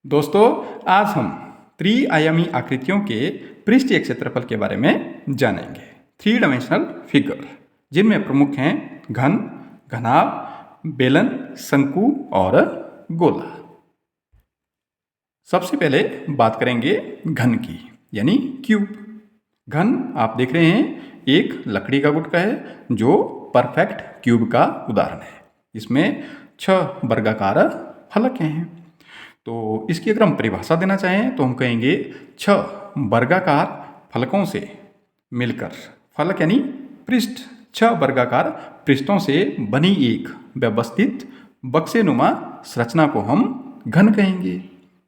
दोस्तों, आज हम त्रिआयामी आकृतियों के पृष्ठीय क्षेत्रफल के बारे में जानेंगे। थ्री डायमेंशनल फिगर, जिनमें प्रमुख हैं घन, घनाभ, बेलन, शंकु और गोला। सबसे पहले बात करेंगे घन की, यानी क्यूब। घन आप देख रहे हैं, एक लकड़ी का गुटका है जो परफेक्ट क्यूब का उदाहरण है। इसमें 6 वर्गाकार फलक हैं। तो इसकी अगर हम परिभाषा देना चाहें तो हम कहेंगे 6 वर्गाकार फलकों से मिलकर, फलक यानी पृष्ठ, 6 वर्गाकार पृष्ठों से बनी एक व्यवस्थित बक्सेनुमा संरचना को हम घन कहेंगे।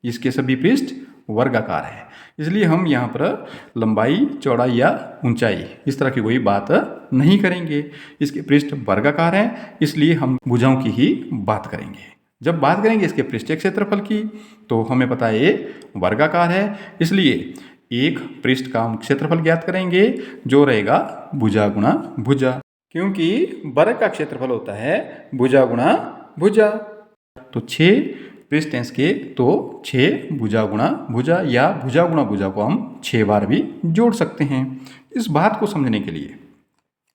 इसके सभी पृष्ठ वर्गाकार है, इसलिए हम यहाँ पर लंबाई, चौड़ाई या ऊंचाई इस तरह की कोई बात नहीं करेंगे। इसके पृष्ठ वर्गाकार हैं, इसलिए हम भुजाओं की ही बात करेंगे। जब बात करेंगे इसके पृष्ठीय क्षेत्रफल की, तो हमें पता है ये वर्गाकार है, इसलिए एक पृष्ठ का हम क्षेत्रफल ज्ञात करेंगे जो रहेगा भुजा गुणा भुजा, क्योंकि वर्ग का क्षेत्रफल होता है भुजा गुणा भुजा। तो 6 पृष्ठ हैं इसके, तो 6 भुजा गुणा भुजा या भुजा गुणा भुजा को हम 6 बार भी जोड़ सकते हैं। इस बात को समझने के लिए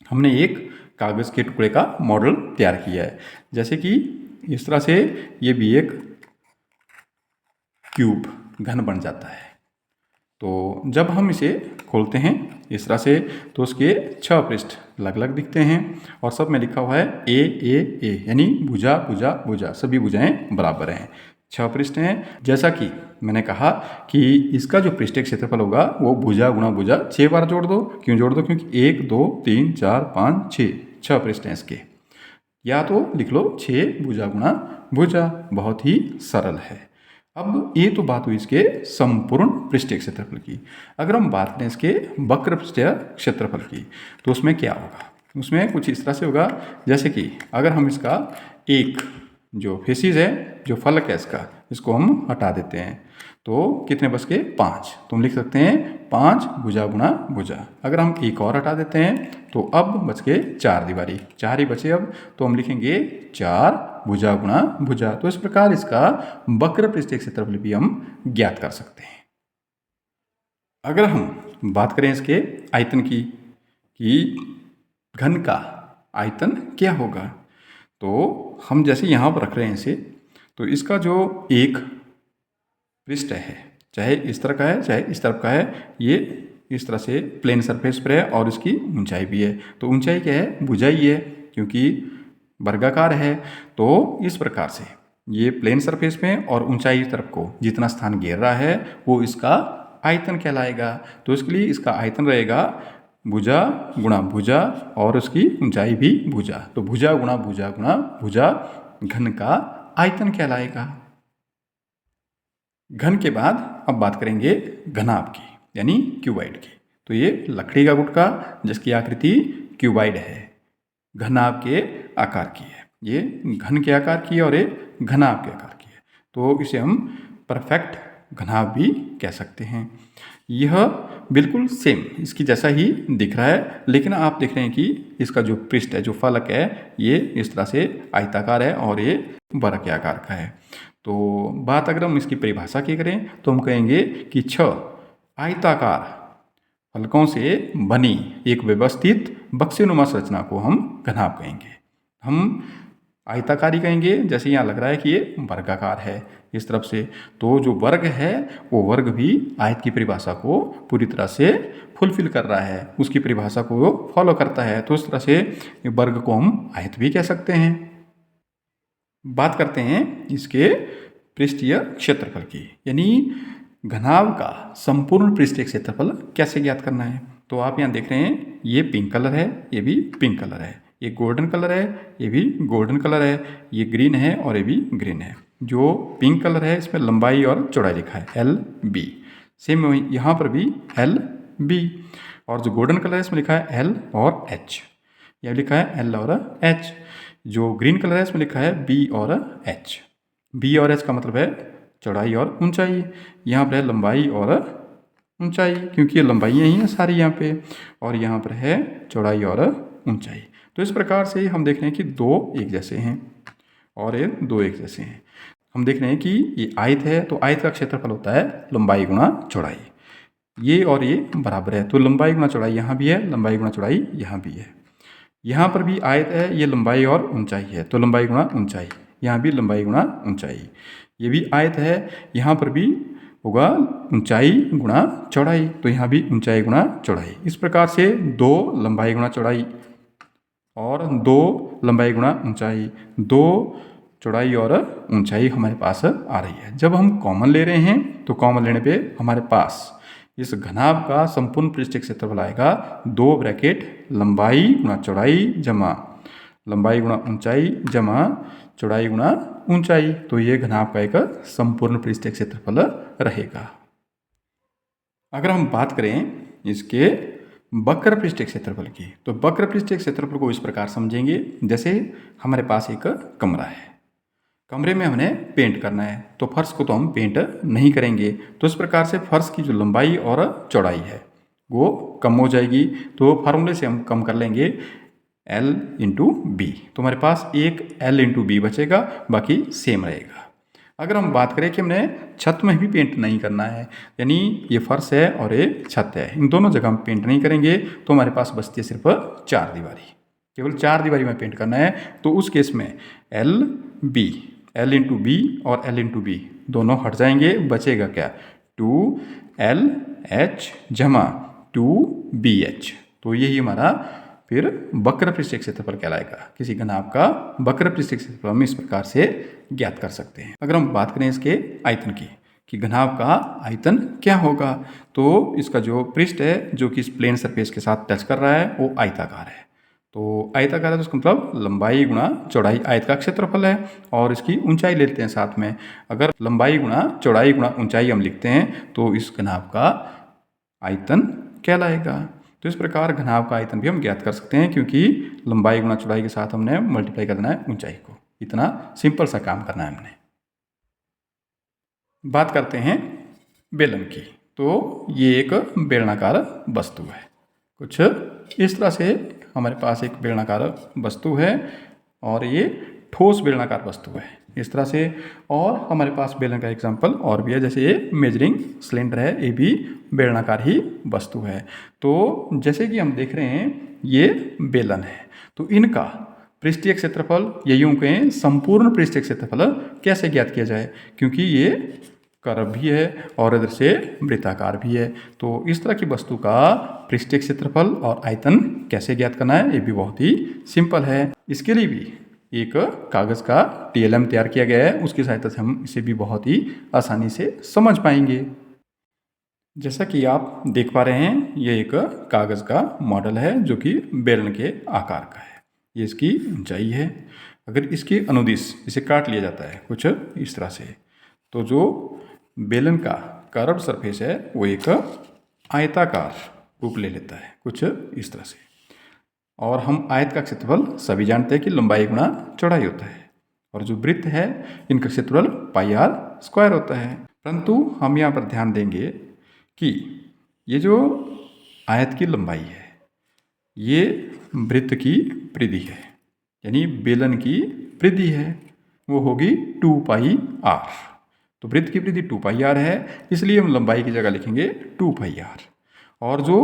हमने एक कागज़ के टुकड़े का मॉडल तैयार किया है। जैसे कि इस तरह से ये भी एक क्यूब घन बन जाता है। तो जब हम इसे खोलते हैं इस तरह से, तो उसके 6 पृष्ठ अलग अलग दिखते हैं और सब में लिखा हुआ है ए ए ए, यानी भुजा भुजा भुजा, सभी भुजाएं बराबर हैं। 6 पृष्ठ हैं। जैसा कि मैंने कहा कि इसका जो पृष्ठीय क्षेत्रफल होगा वो भुजा गुणा भुजा 6 बार जोड़ दो। क्यों जोड़ दो? क्योंकि 1 2 3 4 5 6 पृष्ठ हैं इसके। या तो लिख लो 6 भुजा गुणा भुजा, बहुत ही सरल है। अब ये तो बात हुई इसके संपूर्ण पृष्ठीय क्षेत्रफल की। अगर हम बात करें इसके वक्र पृष्ठीय क्षेत्रफल की, तो उसमें क्या होगा? उसमें कुछ इस तरह से होगा, जैसे कि अगर हम इसका एक जो फेसिस है, जो फलक है इसका, इसको हम हटा देते हैं तो कितने बच गए? 5। तो हम लिख सकते हैं 5 भुजा गुणा भुजा। अगर हम एक और हटा देते हैं तो अब बच गए 4 दीवारी, 4 ही बचे अब, तो हम लिखेंगे 4 भुजा गुणा भुजा। तो इस प्रकार इसका वक्र पृष्ठीय क्षेत्रफल भी हम ज्ञात कर सकते हैं। अगर हम बात करें इसके आयतन की कि घन का आयतन क्या होगा, तो हम जैसे यहाँ पर रख रहे हैं इसे, तो इसका जो एक पृष्ठ है, चाहे इस तरह का है चाहे इस तरफ का है, ये इस तरह से प्लेन सरफेस पर है और इसकी ऊंचाई भी है। तो ऊंचाई क्या है? भुजा ही है, क्योंकि वर्गाकार है। तो इस प्रकार से ये प्लेन सरफेस में और ऊंचाई की तरफ को जितना स्थान घेर रहा है वो इसका आयतन कहलाएगा। तो इसके लिए इसका आयतन रहेगा भुजा गुणा भुजा और उसकी ऊंचाई भी भुजा। तो भुजा गुणा भुजा घन का आयतन कहलाएगा। घन के बाद अब बात करेंगे घनाभ की, यानी क्यूबाइड की। तो ये लकड़ी का गुटका जिसकी आकृति क्यूबाइड है, घनाभ के आकार की है। ये घन के आकार की है और ये घनाभ के आकार की है। तो इसे हम परफेक्ट घनाभ भी कह सकते हैं। यह बिल्कुल सेम इसकी जैसा ही दिख रहा है, लेकिन आप देख रहे हैं कि इसका जो पृष्ठ है, जो फलक है, ये इस तरह से आयताकार है और ये वर्ग के आकार का है। तो बात अगर हम इसकी परिभाषा की करें तो हम कहेंगे कि 6 आयताकार फलकों से बनी एक व्यवस्थित बक्सेनुमा संरचना को हम घनाभ कहेंगे। हम आयताकारी कहेंगे, जैसे यहाँ लग रहा है कि ये वर्गाकार है इस तरफ से। तो जो वर्ग है वो वर्ग भी आयत की परिभाषा को पूरी तरह से फुलफिल कर रहा है, उसकी परिभाषा को फॉलो करता है। तो उस तरह से वर्ग को हम आयत भी कह सकते हैं। बात करते हैं इसके पृष्ठीय क्षेत्रफल की, यानी घनाभ का संपूर्ण पृष्ठीय क्षेत्रफल कैसे ज्ञात करना है। तो आप यहाँ देख रहे हैं ये पिंक कलर है, ये भी पिंक कलर है, ये गोल्डन कलर है, ये भी गोल्डन कलर है, ये ग्रीन है और ये भी ग्रीन है। जो पिंक कलर है इसमें लंबाई और चौड़ाई लिखा है LB, सेम यहाँ पर भी LB। और जो गोल्डन कलर है इसमें लिखा है L और H, यह लिखा है L और H। जो ग्रीन कलर है इसमें लिखा है B और H। B और H का मतलब है चौड़ाई और ऊंचाई, यहाँ पर है लंबाई और ऊंचाई, क्योंकि ये लंबाइयाँ ही हैं सारी यहाँ पे, और यहाँ पर है चौड़ाई और ऊंचाई। तो इस प्रकार से हम देख रहे हैं कि 2 एक जैसे हैं और ये 2 एक जैसे हैं। हम देख रहे हैं कि ये आयत है, तो आयत का क्षेत्रफल होता है लंबाई गुणा चौड़ाई। ये और ये बराबर है, तो लंबाई गुणा चौड़ाई यहाँ भी है, लंबाई गुणा चौड़ाई यहाँ भी है। यहाँ पर भी आयत है, ये लंबाई और ऊंचाई है, तो लंबाई गुणा ऊंचाई। यहाँ भी लंबाई गुणा ऊंचाई। ये भी आयत है, यहाँ पर भी होगा ऊंचाई गुणा चौड़ाई, तो यहाँ भी ऊंचाई गुणा चौड़ाई। इस प्रकार से 2 लंबाई गुणा चौड़ाई और 2 लंबाई गुणा ऊंचाई, 2 चौड़ाई और ऊंचाई हमारे पास आ रही है। जब हम कॉमन ले रहे हैं तो कॉमन लेने पे हमारे पास इस घनाभ का संपूर्ण पृष्ठीय क्षेत्रफल आएगा 2 ब्रैकेट लंबाई गुणा चौड़ाई जमा लंबाई गुणा ऊंचाई जमा चौड़ाई गुणा ऊंचाई। तो ये घनाभ का एक संपूर्ण पृष्ठीय क्षेत्रफल रहेगा। अगर हम बात करें इसके वक्र पृष्ठीय क्षेत्रफल की, तो वक्र पृष्ठीय क्षेत्रफल को इस प्रकार समझेंगे, जैसे हमारे पास एक कमरा है, कमरे में हमने पेंट करना है, तो फर्श को तो हम पेंट नहीं करेंगे, तो इस प्रकार से फर्श की जो लंबाई और चौड़ाई है वो कम हो जाएगी। तो फार्मूले से हम कम कर लेंगे L इंटू बी, तो हमारे पास एक L इंटू बी बचेगा, बाकी सेम रहेगा। अगर हम बात करें कि हमने छत में भी पेंट नहीं करना है, यानी ये फर्श है और ये छत है, इन दोनों जगह हम पेंट नहीं करेंगे, तो हमारे पास बचती है सिर्फ 4 दीवारी, केवल 4 दीवारी में पेंट करना है। तो उस केस में L इंटू बी और L इंटू बी दोनों हट जाएंगे, बचेगा क्या 2LH जमा 2BH। तो यही हमारा फिर वक्र पृष्ठीय क्षेत्रफल कहलाएगा। किसी घनाभ का वक्र पृष्ठीय क्षेत्रफल हम इस प्रकार से ज्ञात कर सकते हैं। अगर हम बात करें इसके आयतन की कि घनाभ का आयतन क्या होगा, तो इसका जो पृष्ठ है जो कि इस प्लेन सरफेस के साथ टच कर रहा है वो आयताकार है। तो आयताकार है तो उसका मतलब लंबाई गुणा चौड़ाई आयत का क्षेत्रफल है, और इसकी ऊंचाई लेते हैं साथ में। अगर लंबाई गुणा चौड़ाई गुणा ऊंचाई हम लिखते हैं तो इस घनाभ का आयतन कहलाएगा। तो इस प्रकार घनाभ का आयतन भी हम ज्ञात कर सकते हैं, क्योंकि लंबाई गुणा चौड़ाई के साथ हमने मल्टीप्लाई करना है ऊंचाई को। इतना सिंपल सा काम करना है हमने। बात करते हैं बेलन की, तो ये एक बेलनाकार वस्तु है। कुछ इस तरह से हमारे पास एक बेलनाकार वस्तु है, और ये ठोस बेलनाकार वस्तु है इस तरह से। और हमारे पास बेलन का एग्जाम्पल और भी है, जैसे ये मेजरिंग सिलेंडर है, ये भी बेलनाकार ही वस्तु है। तो जैसे कि हम देख रहे हैं ये बेलन है, तो इनका पृष्ठीय क्षेत्रफल या यूं कहें संपूर्ण पृष्ठीय क्षेत्रफल कैसे ज्ञात किया जाए, क्योंकि ये कर्व भी है और इधर से वृत्ताकार भी है। तो इस तरह की वस्तु का पृष्ठीय क्षेत्रफल और आयतन कैसे ज्ञात करना है, ये भी बहुत ही सिंपल है। इसके लिए भी एक कागज़ का TLM तैयार किया गया है, उसकी सहायता से हम इसे भी बहुत ही आसानी से समझ पाएंगे। जैसा कि आप देख पा रहे हैं, ये एक कागज़ का मॉडल है जो कि बेलन के आकार का है। ये इसकी ऊंचाई है। अगर इसकी अनुदिश इसे काट लिया जाता है कुछ इस तरह से, तो जो बेलन का कर्व सरफेस है वो एक आयताकार रूप ले लेता है कुछ इस तरह से। और हम आयत का क्षेत्रफल सभी जानते हैं कि लंबाई गुणा चौड़ाई होता है, और जो वृत्त है इनका क्षेत्रफल πr² होता है। परंतु हम यहाँ पर ध्यान देंगे कि ये जो आयत की लंबाई है ये वृत्त की परिधि है, यानी बेलन की परिधि है, वो होगी 2πr। तो वृत्त की परिधि 2πr है, इसलिए हम लंबाई की जगह लिखेंगे 2πr। और जो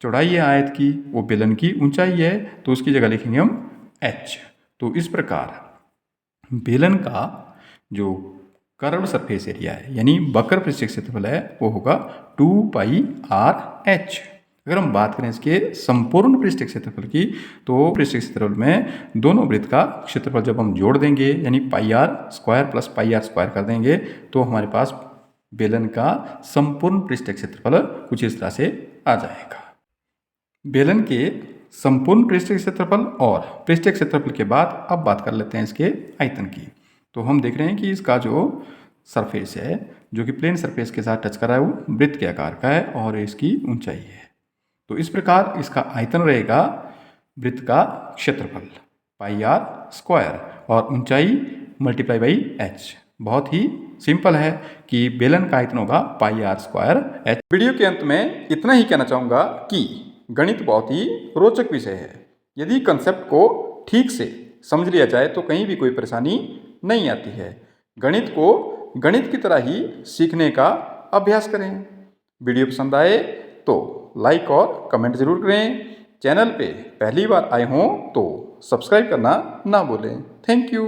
चौड़ाई है आयत की वो बेलन की ऊंचाई है, तो उसकी जगह लिखेंगे हम h। तो इस प्रकार बेलन का जो कर्व सरफेस एरिया है यानी वक्र पृष्ठीय क्षेत्रफल है वो होगा 2πrh। अगर हम बात करें इसके संपूर्ण पृष्ठीय क्षेत्रफल की, तो पृष्ठीय क्षेत्रफल में दोनों वृत्त का क्षेत्रफल जब हम जोड़ देंगे यानी πr² प्लस πr² कर देंगे, तो हमारे पास बेलन का संपूर्ण पृष्ठीय क्षेत्रफल कुछ इस तरह से आ जाएगा। बेलन के संपूर्ण पृष्ठीय क्षेत्रफल और पृष्ठीय क्षेत्रफल के बाद अब बात कर लेते हैं इसके आयतन की। तो हम देख रहे हैं कि इसका जो सरफेस है जो कि प्लेन सरफेस के साथ टच कर रहा है वो वृत्त के आकार का है और इसकी ऊंचाई है। तो इस प्रकार इसका आयतन रहेगा वृत्त का क्षेत्रफल πr² और ऊंचाई मल्टीप्लाई बाई h। बहुत ही सिंपल है कि बेलन का आयतन होगा πr²h। वीडियो के अंत में इतना ही कहना चाहूँगा कि गणित बहुत ही रोचक विषय है। यदि कंसेप्ट को ठीक से समझ लिया जाए तो कहीं भी कोई परेशानी नहीं आती है। गणित को गणित की तरह ही सीखने का अभ्यास करें। वीडियो पसंद आए तो लाइक और कमेंट ज़रूर करें। चैनल पे पहली बार आए हों तो सब्सक्राइब करना ना भूलें। Thank you.